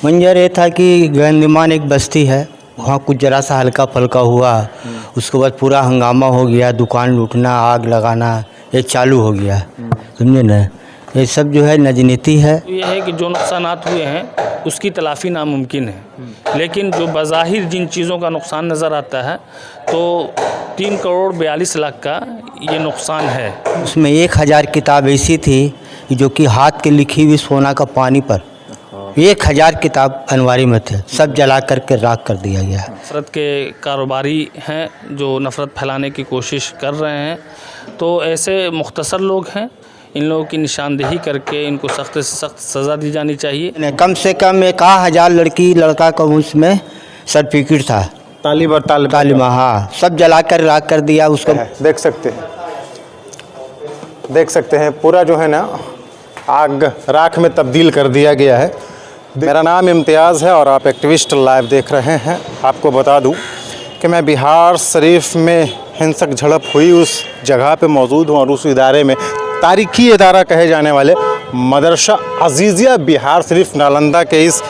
मंजर ये था कि गंदमान एक बस्ती है, वहाँ कुछ ज़रा सा हल्का फल्का हुआ, उसके बाद पूरा हंगामा हो गया, दुकान लूटना, आग लगाना ये चालू हो गया। समझे ना, ये सब जो है राजनीति है। ये है कि जो नुकसानात हुए हैं उसकी तलाफ़ी नामुमकिन है, लेकिन जो बज़ाहिर जिन चीज़ों का नुकसान नज़र आता है तो 3 करोड़ 42 लाख का ये नुकसान है। उसमें 1000 किताब ऐसी थी जो कि हाथ के लिखी हुई सोना का पानी पर 1000 किताब अनवारी में थे, सब जला करके राख कर दिया गया। नफरत के कारोबारी हैं जो नफ़रत फैलाने की कोशिश कर रहे हैं, तो ऐसे मुख्तसर लोग हैं, इन लोगों की निशानदेही करके इनको सख्त से सख्त सज़ा दी जानी चाहिए। कम से कम 1000 लड़की लड़का का उसमें सर्टिफिकेट था, तालिमा, हाँ, सब जला कर राख कर दिया उसको। देख सकते हैं पूरा जो है ना आग राख में तब्दील कर दिया गया है। मेरा नाम इम्तियाज़ है और आप एक्टिविस्ट लाइव देख रहे हैं। आपको बता दूं कि मैं बिहार शरीफ में हिंसक झड़प हुई उस जगह पे मौजूद हूँ और उस इदारे में, तारीख़ी इदारा कहे जाने वाले मदरसा अज़ीज़िया बिहार शरीफ नालंदा के इस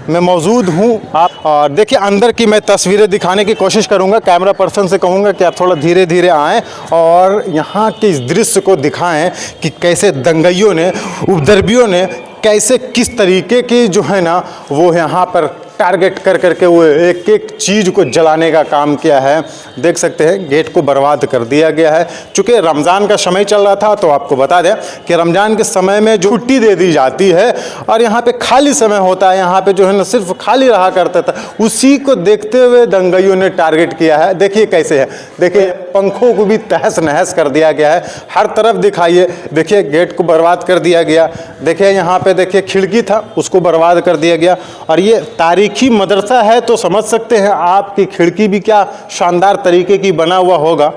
मैं मौजूद हूँ। आप और देखिए अंदर की मैं तस्वीरें दिखाने की कोशिश करूँगा। कैमरा पर्सन से कहूँगा कि आप थोड़ा धीरे धीरे आएँ और यहाँ के इस दृश्य को दिखाएं कि कैसे दंगइयों ने, उपद्रवियों ने कैसे किस तरीके की जो है ना वो यहाँ पर टारगेट कर करके वो एक एक चीज़ को जलाने का काम किया है। देख सकते हैं गेट को बर्बाद कर दिया गया है। चूँकि रमज़ान का समय चल रहा था तो आपको बता दें कि रमज़ान के समय में जो छुट्टी दे दी जाती है और यहाँ पे खाली समय होता है, यहाँ पे जो है ना सिर्फ खाली रहा करता था, उसी को देखते हुए दंगइयों ने टारगेट किया है। देखिए कैसे है, देखिए पंखों को भी तहस नहस कर दिया गया है, हर तरफ दिखाइए। देखिए गेट को बर्बाद कर दिया गया, देखिए यहाँ पे देखिए खिड़की था उसको बर्बाद कर दिया गया। और ये तारीखी मदरसा है तो समझ सकते हैं आपकी खिड़की भी क्या शानदार तरीके की बना हुआ होगा।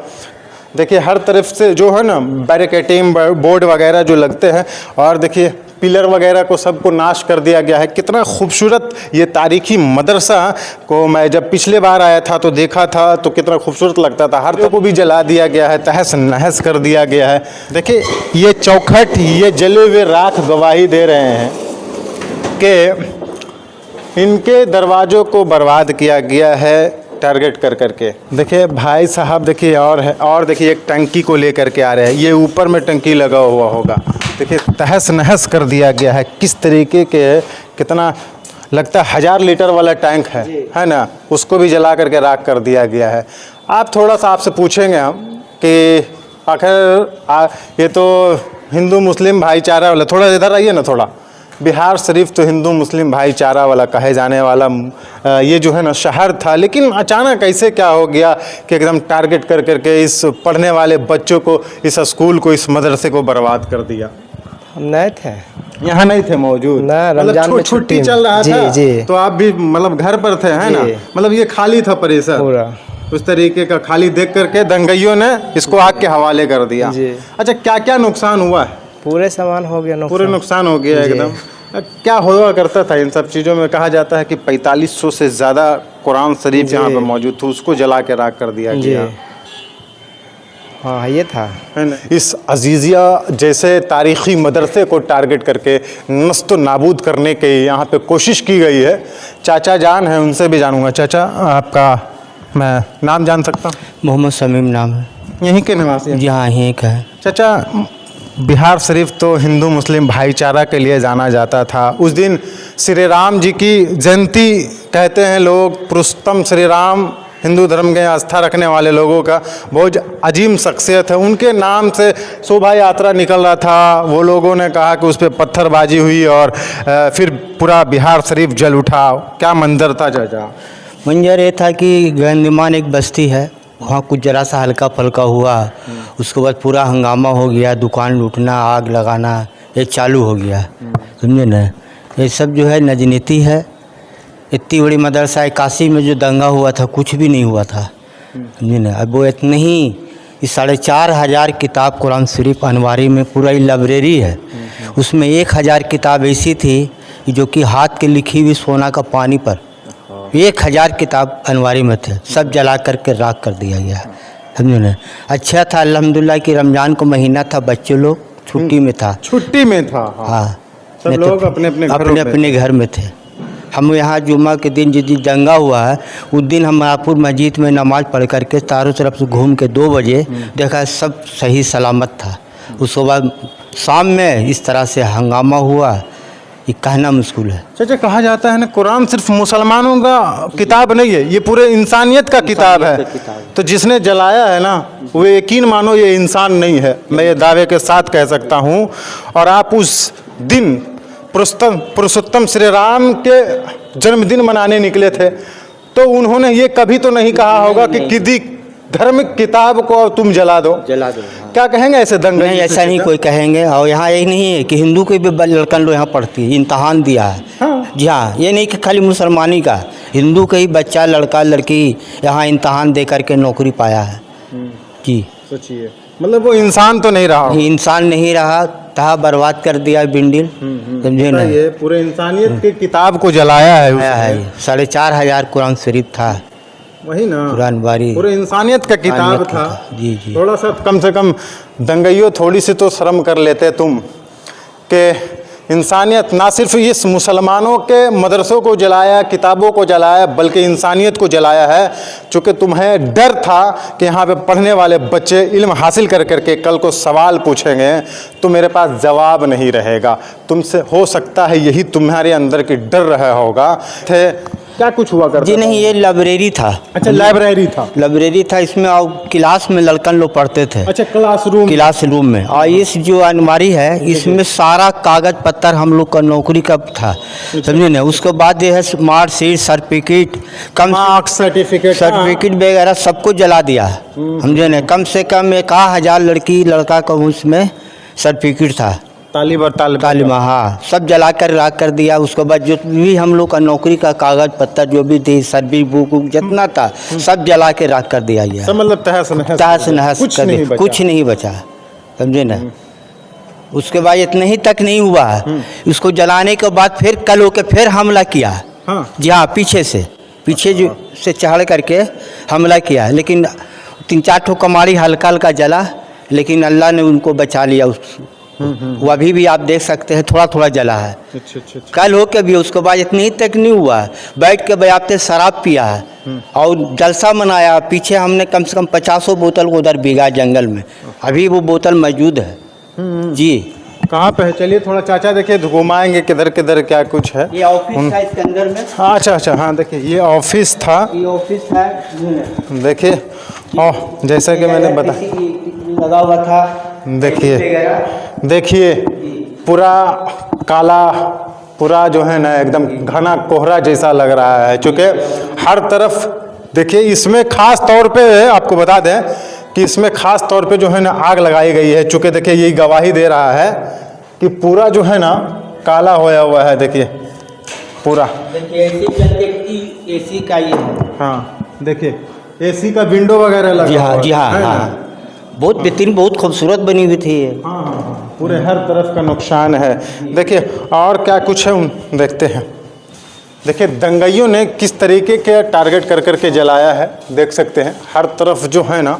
देखिए हर तरफ से जो है ना बैरिकेडिंग बोर्ड वगैरह जो लगते हैं और देखिए पिलर वगैरह को सबको नाश कर दिया गया है। कितना खूबसूरत ये तारीखी मदरसा को मैं जब पिछले बार आया था तो देखा था तो कितना खूबसूरत लगता था। हर को भी जला दिया गया है, तहस नहस कर दिया गया है। देखिए ये चौखट, ये जले हुए राख गवाही दे रहे हैं कि इनके दरवाज़ों को बर्बाद किया गया है टारगेट कर करके। देखिए भाई साहब देखिए और देखिए एक टंकी को लेकर के आ रहे हैं, ये ऊपर में टंकी लगा हुआ होगा। देखिए तहस नहस कर दिया गया है किस तरीके के, कितना लगता है 1000 लीटर वाला टैंक है ना, उसको भी जला करके राख कर दिया गया है। आप थोड़ा सा आपसे पूछेंगे हम कि आखिर ये तो हिंदू मुस्लिम भाईचारा वाला, थोड़ा इधर आइए ना, थोड़ा बिहार शरीफ तो हिंदू मुस्लिम भाईचारा वाला कहे जाने वाला ये जो है ना शहर था, लेकिन अचानक ऐसे क्या हो गया कि एकदम टारगेट कर करके इस पढ़ने वाले बच्चों को, इस स्कूल को, इस मदरसे को बर्बाद कर दिया। हम नहीं थे, यहाँ नहीं थे मौजूद, रमजान में छुट्टी चल रहा था जी। तो आप भी मतलब घर पर थे, है ना, मतलब ये खाली था परिसर पूरा उस तरीके का, खाली देख करके दंगइयों ने इसको आग के हवाले कर दिया। अच्छा क्या क्या नुकसान हुआ है? पूरे सामान हो गया, पूरे नुकसान हो गया एकदम। क्या हुआ करता था इन सब चीज़ों में? कहा जाता है कि 4500 से ज़्यादा कुरान शरीफ यहाँ पे मौजूद था, उसको जला के राख कर दिया गया। हाँ ये था, है ना। इस अजीज़िया जैसे तारीख़ी मदरसे को टारगेट करके नस्त नाबूद करने की यहाँ पे कोशिश की गई है। चाचा जान है, उनसे भी जानूँगा। चाचा आपका मैं नाम जान सकता हूँ? मोहम्मद शमीम नाम है। यहीं के निवासी? जी हाँ, यहीं का है। चाचा बिहार शरीफ तो हिंदू मुस्लिम भाईचारा के लिए जाना जाता था। उस दिन श्री राम जी की जयंती कहते हैं लोग, पुरुषोत्तम श्री राम हिंदू धर्म के आस्था रखने वाले लोगों का बहुत अजीम शख्सियत है। उनके नाम से शोभा यात्रा निकल रहा था। वो लोगों ने कहा कि उस पर पत्थरबाजी हुई और फिर पूरा बिहार शरीफ जल उठा। क्या मंजर था चाचा? मंजर ये था कि गंदमान एक बस्ती है, वहाँ कुछ ज़रा सा हल्का फल्का हुआ, उसके बाद पूरा हंगामा हो गया, दुकान लूटना, आग लगाना ये चालू हो गया। समझे ना, ये सब जो है राजनीति है। इतनी बड़ी मदरसा 81 में जो दंगा हुआ था कुछ भी नहीं हुआ था। समझे ना, अब वो इतने ही 4500 किताब कुरान शरीफ अनवारी में पूरा लाइब्रेरी है, उसमें 1000 किताब ऐसी थी जो कि हाथ के लिखी हुई सोना का पानी पर 1000 किताब अनवारी में थे, सब जला करके राख कर दिया गया। समझो ना, अच्छा था अल्हम्दुलिल्लाह कि रमज़ान का महीना था, बच्चे लोग छुट्टी में था। छुट्टी में था, हाँ। सब नहीं तो लोग अपने अपने घर में थे। हम यहाँ जुम्मा के दिन जिस दिन दंगा हुआ है उस दिन हम मनापुर मस्जिद में नमाज़ पढ़ करके चारों तरफ से घूम के 2 बजे देखा सब सही सलामत था। उसके बाद शाम में इस तरह से हंगामा हुआ, ये कहना मुश्किल है। चाचा कहा जाता है ना कुरान सिर्फ मुसलमानों का किताब नहीं है, ये पूरे इंसानियत का किताब है। तो जिसने जलाया है ना वो यकीन मानो ये इंसान नहीं है, मैं ये दावे के साथ कह सकता हूँ। और आप उस दिन पुरुषोत्तम श्री राम के जन्मदिन मनाने निकले थे तो उन्होंने ये कभी तो नहीं कहा होगा कि किसी धार्मिक किताब को तुम जला दो। क्या कहेंगे ऐसे दंगे? नहीं, ऐसा नहीं कोई कहेंगे। और यहाँ एक नहीं है कि हिंदू के भी लड़कन लोग यहाँ पढ़ती है, इम्तहान दिया है। हाँ। जी हाँ, ये नहीं कि खाली मुसलमानी का, हिंदू का ही बच्चा लड़का लड़की यहाँ इम्तहान दे करके नौकरी पाया है। जी सोचिए, मतलब वो इंसान तो नहीं रहा, इंसान नहीं रहा था, बर्बाद कर दिया बिंडिल, समझे ना। ये पूरे इंसानियत की किताब को जलाया है उसने। है 4,500 कुरान शरीफ था, वही ना कुरान बारी पूरे इंसानियत का किताब था। जी जी। थोड़ा सा कम से कम दंगइयों थोड़ी सी तो शर्म कर लेते तुम कि इंसानियत ना सिर्फ इस मुसलमानों के मदरसों को जलाया, किताबों को जलाया, बल्कि इंसानियत को जलाया है। चूँकि तुम्हें डर था कि यहाँ पे पढ़ने वाले बच्चे इल्म हासिल कर करके कल को सवाल पूछेंगे तो मेरे पास जवाब नहीं रहेगा। तुमसे हो सकता है यही तुम्हारे अंदर की डर रहा होगा। थे क्या कुछ हुआ करता जी नहीं, ये लाइब्रेरी था। अच्छा, लाइब्रेरी था। लाइब्रेरी था, इसमें और क्लास में लड़कन लोग पढ़ते थे। अच्छा, क्लास रूम में। और इस जो अलमारी है इसमें सारा कागज पत्तर हम लोग का नौकरी का था, समझे ना। उसके बाद जो है मार्कशीट, सर्टिफिकेट, सर्टिफिकेट वगैरह सबको जला दिया, समझे ना। कम से कम 1,000 लड़की लड़का का उसमें सर्टिफिकेट था, तालिमा, हाँ, सब जला कर राख कर दिया। उसके बाद जो भी हम लोग का नौकरी का कागज पत्तर जो भी थी, सर्विस बुक जितना था सब जला के राख कर दिया गया। मतलब तहस नहस कुछ नहीं बचा, समझे ना। उसके बाद इतना ही तक नहीं हुआ, उसको जलाने के बाद फिर कल होकर फिर हमला किया। हाँ। जी हाँ, पीछे जो से चढ़ करके हमला किया, लेकिन 3-4 ठो कमाड़ी हल्का हल्का जला, लेकिन अल्लाह ने उनको बचा लिया। वो अभी भी आप देख सकते हैं थोड़ा थोड़ा जला है। अच्छा। कल हो के भी उसके बाद इतनी तक नहीं हुआ, बैठ के बजाते शराब पिया है और जलसा मनाया। पीछे हमने कम से कम 50 बोतल को उधर भीगा जंगल में, अभी वो बोतल मौजूद है। जी कहाँ पे है? चलिए थोड़ा चाचा देखिए घुमाएंगे किधर किधर क्या कुछ है। ये ऑफिस था इसके अंदर में। अच्छा, हाँ देखिए ये ऑफिस था। ये ऑफिस है, देखिए। जैसा कि मैंने बताया लगा हुआ था। देखिए पूरा काला, पूरा जो है ना एकदम घना कोहरा जैसा लग रहा है। चूँकि हर तरफ देखिए, इसमें ख़ास तौर पे आपको बता दें कि इसमें ख़ास तौर पे जो है ना आग लगाई गई है। चूँकि देखिए यही गवाही दे रहा है कि पूरा जो है ना काला होया हुआ है। देखिए पूरा, देखिए एसी का ये है। हाँ देखिए एसी का विंडो वगैरह लगा। जी हाँ, बहुत बेहतरीन, बहुत खूबसूरत बनी हुई थी ये। हाँ, पूरे हर तरफ का नुकसान है। देखिए और क्या कुछ है देखते हैं। देखिए दंगाइयों ने किस तरीके के टारगेट कर करके जलाया है, देख सकते हैं। हर तरफ जो है ना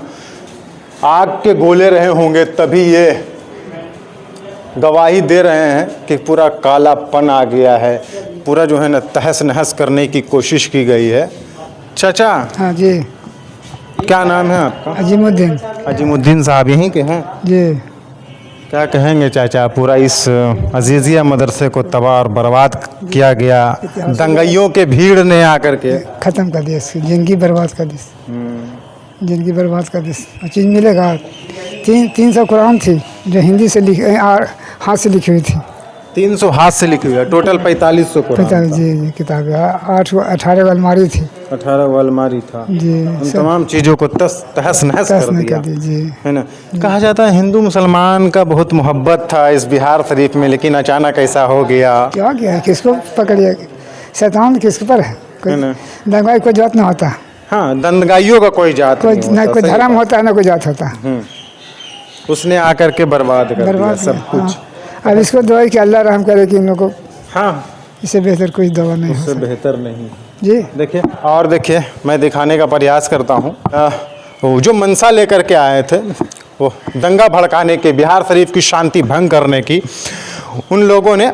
आग के गोले रहे होंगे, तभी ये गवाही दे रहे हैं कि पूरा कालापन आ गया है। पूरा जो है ना तहस नहस करने की कोशिश की गई है। चाचा। हाँ जी। क्या नाम है आपका? अजीमुद्दीन साहब यहीं के हैं जी। क्या कहेंगे चाचा, पूरा इस अजीजिया मदरसे को तबाह और बर्बाद किया गया दंगाइयों के भीड़ ने आकर के? ख़त्म कर दिया, जिंदगी बर्बाद कर दी, जिंदगी बर्बाद कर दी। चीज़ मिलेगा 300 कुरान थी जो हिंदी से हाथ से लिखी हुई थी। 300 हाथ से लिखी हुई है, टोटल 4500 कुरान। जी किताब 18 अलमारी थी। 18 अलमारी था जी। उन तमाम चीज़ों को तहस नहस कर दिया जी, है ना। कहा जाता है हिंदू मुसलमान का बहुत मोहब्बत था इस बिहार शरीफ में, लेकिन अचानक ऐसा हो गया। क्या गया, किसको पकड़िए, शैतान किसके पर है? दंगाई कोई जात ना होता। हाँ, दंगाइयों का कोई जात ना कोई धर्म होता है ना कोई जात होता। उसने आकर के बर्बाद कर दिया सब कुछ। अब इसको दुआ कि अल्लाह रहम करे कि इन लोगों को, हाँ, इससे बेहतर कोई दवा नहीं, इससे बेहतर नहीं जी। देखिए और देखिए मैं दिखाने का प्रयास करता हूँ। जो मनसा लेकर के आए थे वो दंगा भड़काने के, बिहार शरीफ की शांति भंग करने की, उन लोगों ने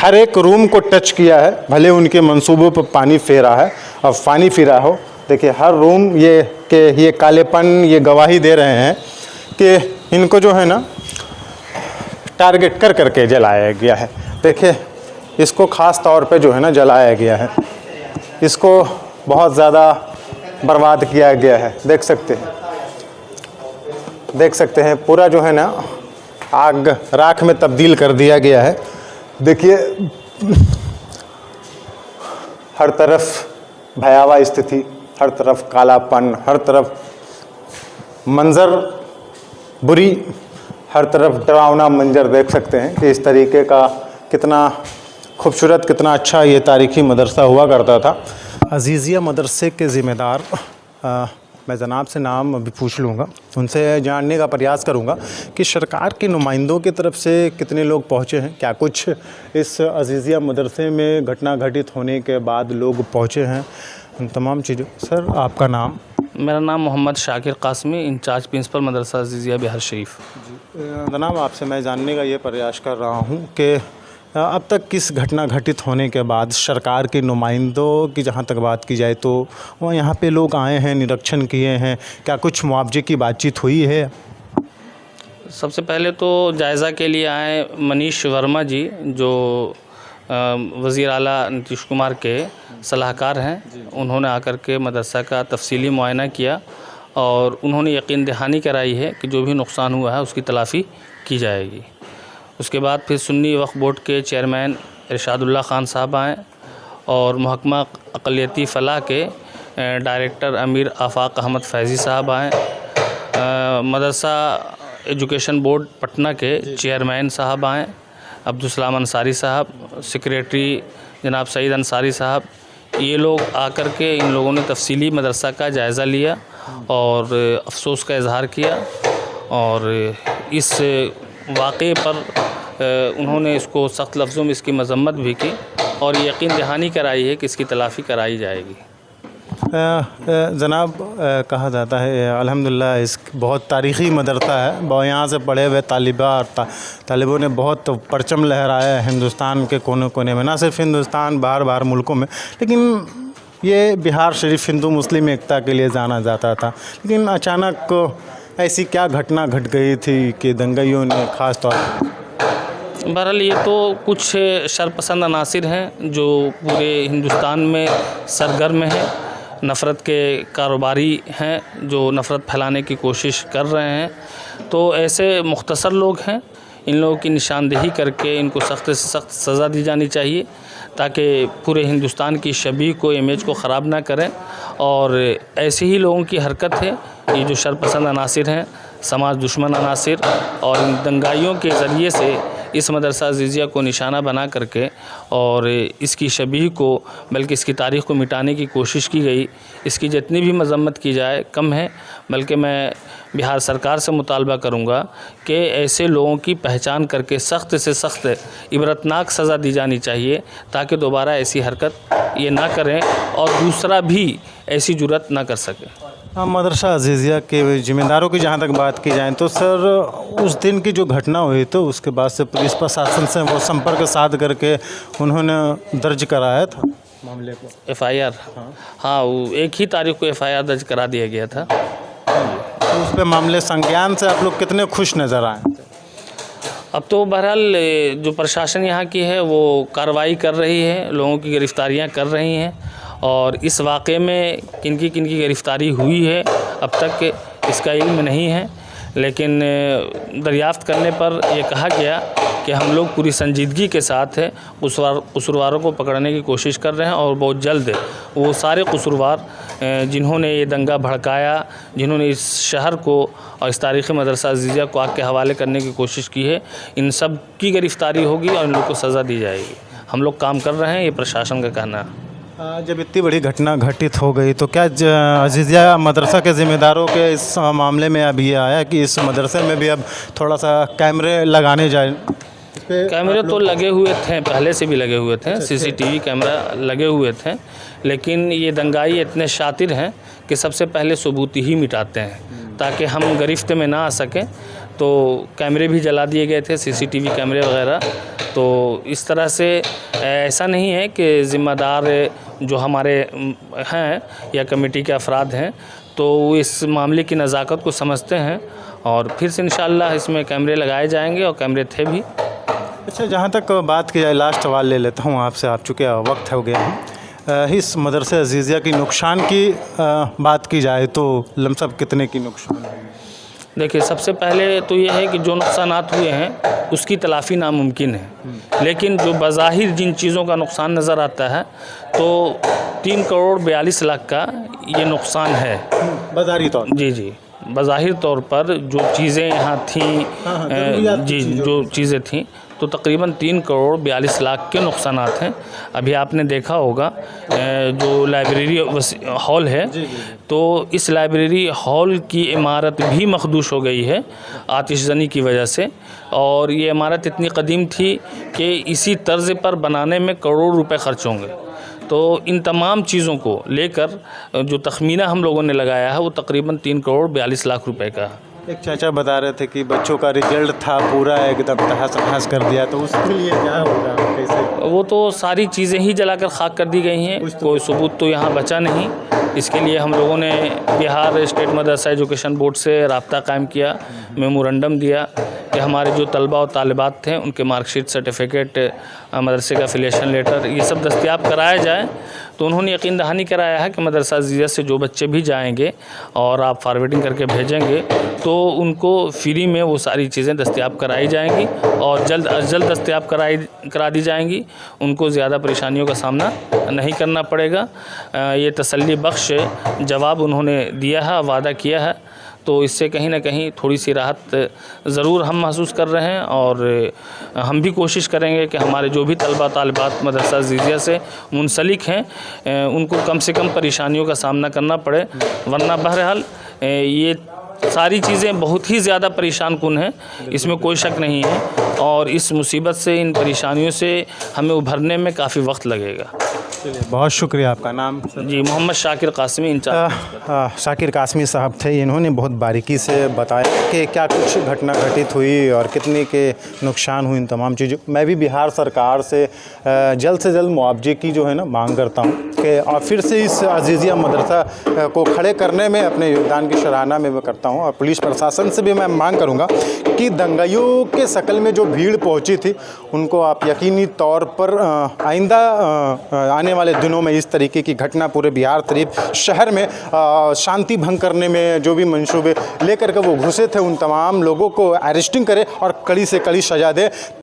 हर एक रूम को टच किया है, भले उनके मंसूबों पर पानी फेरा है और पानी फिरा हो। देखिए हर रूम ये कालेपन ये गवाही दे रहे हैं कि इनको जो है ना टारगेट कर करके जलाया गया है। देखिए इसको ख़ास तौर पे जो है ना जलाया गया है, इसको बहुत ज़्यादा बर्बाद किया गया है। देख सकते हैं पूरा जो है ना आग राख में तब्दील कर दिया गया है। देखिए हर तरफ भयावह स्थिति, हर तरफ कालापन, हर तरफ मंजर बुरी, हर तरफ डरावना मंजर। देख सकते हैं कि इस तरीके का कितना खूबसूरत, कितना अच्छा ये तारीख़ी मदरसा हुआ करता था। अजीज़िया मदरसे के ज़िम्मेदार मैं जनाब से नाम अभी पूछ लूँगा, उनसे जानने का प्रयास करूँगा कि सरकार के नुमाइंदों की तरफ से कितने लोग पहुँचे हैं, क्या कुछ इस अजीज़िया मदरसे में घटना घटित होने के बाद लोग पहुँचे हैं, उन तमाम चीज़ों। सर आपका नाम? मेरा नाम मोहम्मद शाकिर कासमी, इंचार्ज प्रिंसिपल मदरसा अजीज़िया बिहार शरीफ। जनाब आपसे मैं जानने का ये प्रयास कर रहा हूँ कि अब तक किस घटना घटित होने के बाद सरकार के नुमाइंदों की जहाँ तक बात की जाए तो वह यहाँ पे लोग आए हैं, निरीक्षण किए हैं, क्या कुछ मुआवजे की बातचीत हुई है? सबसे पहले तो जायज़ा के लिए आए मनीष वर्मा जी, जो वज़ीर आला नीतीश कुमार के सलाहकार हैं। उन्होंने आकर के मदरसा का तफसीली मुआयना किया और उन्होंने यकीन दहानी कराई है कि जो भी नुकसान हुआ है उसकी तलाफ़ी की जाएगी। उसके बाद फिर सुन्नी वक्फ बोर्ड के चेयरमैन इरशादुल्लाह ख़ान साहब आए और महकमा अक़लियती फ़लाह के डायरेक्टर अमीर आफ़ाक़ अहमद फैज़ी साहब आए। मदरसा एजुकेशन बोर्ड पटना के चेयरमैन साहब आए, अब्दुलसलाम अंसारी साहब, सेक्रेटरी जनाब सईद अंसारी साहब। ये लोग आकर के इन लोगों ने तफसीली मदरसा का जायज़ा लिया और अफसोस का इजहार किया और इस वाक़े पर उन्होंने इसको सख्त लफ्ज़ों में इसकी मज़म्मत भी की और यकीन दहानी कराई है कि इसकी तलाफ़ी कराई जाएगी। जनाब कहा जाता है अल्हम्दुलिल्लाह इस बहुत तारीख़ी मदरसा है, यहाँ से पढ़े हुए तालिबों ने बहुत परचम लहराया है हिंदुस्तान के कोने कोने में, ना सिर्फ हिंदुस्तान बाहर मुल्कों में, लेकिन ये बिहार शरीफ हिंदू मुस्लिम एकता के लिए जाना जाता था। लेकिन अचानक ऐसी क्या घटना घट गई थी कि दंगाइयों ने ख़ास तौर पर? बहरहाल ये तो कुछ शरपसंद अनासिर हैं जो पूरे हिंदुस्तान में सरगर्म हैं, नफ़रत के कारोबारी हैं जो नफ़रत फैलाने की कोशिश कर रहे हैं। तो ऐसे मुख्तसर लोग हैं, इन लोगों की निशानदेही करके इनको सख्त से सख्त सज़ा दी जानी चाहिए ताकि पूरे हिंदुस्तान की शबीह को, इमेज को ख़राब ना करें। और ऐसे ही लोगों की हरकत है, ये जो शरपसंद अनासिर हैं, समाज दुश्मन अनासिर, और इन दंगाइयों के ज़रिए से इस मदरसा अज़ीज़िया को निशाना बना करके और इसकी शबीह को, बल्कि इसकी तारीख़ को मिटाने की कोशिश की गई। इसकी जितनी भी मज़म्मत की जाए कम है, बल्कि मैं बिहार सरकार से मुतालबा करूँगा कि ऐसे लोगों की पहचान करके सख्त से सख्त इबरतनाक सज़ा दी जानी चाहिए ताकि दोबारा ऐसी हरकत ये ना करें और दूसरा भी ऐसी जुर्रत ना कर सके। मदरसा अज़ीज़िया के ज़िम्मेदारों की जहाँ तक बात की जाए तो सर उस दिन की जो घटना हुई तो उसके बाद से पुलिस प्रशासन से वो संपर्क साध करके उन्होंने दर्ज कराया था मामले को, FIR। हाँ, वो एक ही तारीख को FIR दर्ज करा दिया गया था। तो उस पर मामले संज्ञान से आप लोग कितने खुश नज़र आए? अब तो बहरहाल जो प्रशासन यहाँ की है वो कार्रवाई कर रही है, लोगों की गिरफ़्तारियाँ कर रही हैं और इस वाक़े में किनकी गिरफ़्तारी हुई है अब तक इसका इल्म नहीं है, लेकिन दरियाफ़्त करने पर यह कहा गया कि हम लोग पूरी संजीदगी के साथ है कसूरवारों को पकड़ने की कोशिश कर रहे हैं और बहुत जल्द वो सारे कसूरवार जिन्होंने ये दंगा भड़काया, जिन्होंने इस शहर को और इस तारीख़ी मदरसा अज़ीज़िया को आग के हवाले करने की कोशिश की है, इन सब की गिरफ़्तारी होगी और इन लोग को सज़ा दी जाएगी। हम लोग काम कर रहे हैं, ये प्रशासन का कहना है। जब इतनी बड़ी घटना घटित हो गई तो क्या अज़ीज़िया मदरसा के ज़िम्मेदारों के इस मामले में अब ये आया कि इस मदरसे में भी अब थोड़ा सा कैमरे लगाने जाए? कैमरे तो लगे हुए थे, पहले से भी लगे हुए थे, CCTV कैमरा लगे हुए थे, लेकिन ये दंगाई इतने शातिर हैं कि सबसे पहले सबूत ही मिटाते हैं ताकि हम गिरफ्त में ना आ सकें। तो कैमरे भी जला दिए गए थे, सीसीटीवी कैमरे वगैरह। तो इस तरह से ऐसा नहीं है कि ज़िम्मेदार जो हमारे हैं या कमेटी के अफराद हैं तो वो इस मामले की नज़ाकत को समझते हैं और फिर से इंशाअल्लाह इसमें कैमरे लगाए जाएंगे और कैमरे थे भी। अच्छा, जहाँ तक बात की जाए, लास्ट सवाल ले लेता हूँ आपसे, आप चूँकि वक्त हो गया है। इस मदरसा अजीज़िया की नुकसान की बात की जाए तो लमसम कितने की नुकसान है? देखिए, सबसे पहले तो ये है कि जो नुकसानात हुए हैं उसकी तलाफ़ी नामुमकिन है, लेकिन जो बज़ाहिर जिन चीज़ों का नुकसान नज़र आता है तो 3 करोड़ 42 लाख का ये नुकसान है बाज़ारी तौर पर। जी, बज़ाहिर तौर पर जो चीज़ें यहाँ थीं, जी, जो चीज़ें थीं तो तकरीबन 3 करोड़ 42 लाख के नुकसानात हैं। अभी आपने देखा होगा जो लाइब्रेरी हॉल है, तो इस लाइब्रेरी हॉल की इमारत भी मखदूश हो गई है आतिशज़नी की वजह से, और ये इमारत इतनी कदीम थी कि इसी तर्ज़ पर बनाने में करोड़ों रुपए खर्च होंगे। तो इन तमाम चीज़ों को लेकर जो तखमीना हम लोगों ने लगाया है वो तकरीबन 3 करोड़ 42 लाख रुपए का है। एक चाचा बता रहे थे कि बच्चों का रिजल्ट था पूरा एकदम तहस नहस कर दिया, तो उसके लिए क्या होगा, कैसे? वो तो सारी चीज़ें ही जलाकर खाक कर दी गई हैं, कोई सबूत तो यहाँ बचा नहीं। इसके लिए हम लोगों ने बिहार स्टेट मदरसा एजुकेशन बोर्ड से रब्ता कायम किया, मेमोरेंडम दिया कि हमारे जो तलबा और तालिबात थे उनके मार्कशीट, सर्टिफिकेट, मदरसे का एफिलिएशन लेटर, ये सब दस्तयाब कराया जाए। तो उन्होंने यकीन दहानी कराया है कि मदरसा अज़ीज़िया से जो बच्चे भी जाएंगे और आप फॉरवर्डिंग करके भेजेंगे तो उनको फ्री में वो सारी चीज़ें दस्तयाब कराई जाएंगी और जल्द अज जल्द दस्तयाब करा दी जाएंगी। उनको ज़्यादा परेशानियों का सामना नहीं करना पड़ेगा। ये तसल्ली बख्श जवाब उन्होंने दिया है, वादा किया है, तो इससे कहीं ना कहीं थोड़ी सी राहत ज़रूर हम महसूस कर रहे हैं और हम भी कोशिश करेंगे कि हमारे जो भी तलबा तालिबात मदरसा अज़ीज़िया से मुंसलिक हैं उनको कम से कम परेशानियों का सामना करना पड़े, वरना बहरहाल ये सारी चीज़ें बहुत ही ज़्यादा परेशान कुन हैं, इसमें कोई शक नहीं है, और इस मुसीबत से, इन परेशानियों से हमें उभरने में काफ़ी वक्त लगेगा। चलिए, बहुत शुक्रिया। आपका नाम? जी, मोहम्मद शाकिर कासमी इंचार्ज। शाकिर कासमी साहब थे। इन्होंने बहुत बारीकी से बताया कि क्या कुछ घटना घटित हुई और कितने के नुकसान हुए, इन तमाम चीज़ों। मैं भी बिहार सरकार से जल्द मुआवजे की जो है ना मांग करता हूँ कि और फिर से इस अज़ीज़िया मदरसा को खड़े करने में अपने योगदान की सराहना में मैं करता हूँ। और पुलिस प्रशासन से भी मैं मांग करूँगा कि दंगाइयों के शक्ल में जो भीड़ पहुँची थी उनको आप यकीनी तौर पर आइंदा आने वाले दिनों में इस तरीके की घटना पूरे बिहार शरीफ शहर में शांति भंग करने में जो भी मंसूबे लेकर के वो घुसे थे उन तमाम लोगों को अरेस्टिंग करे और कड़ी से कड़ी सज़ा दे।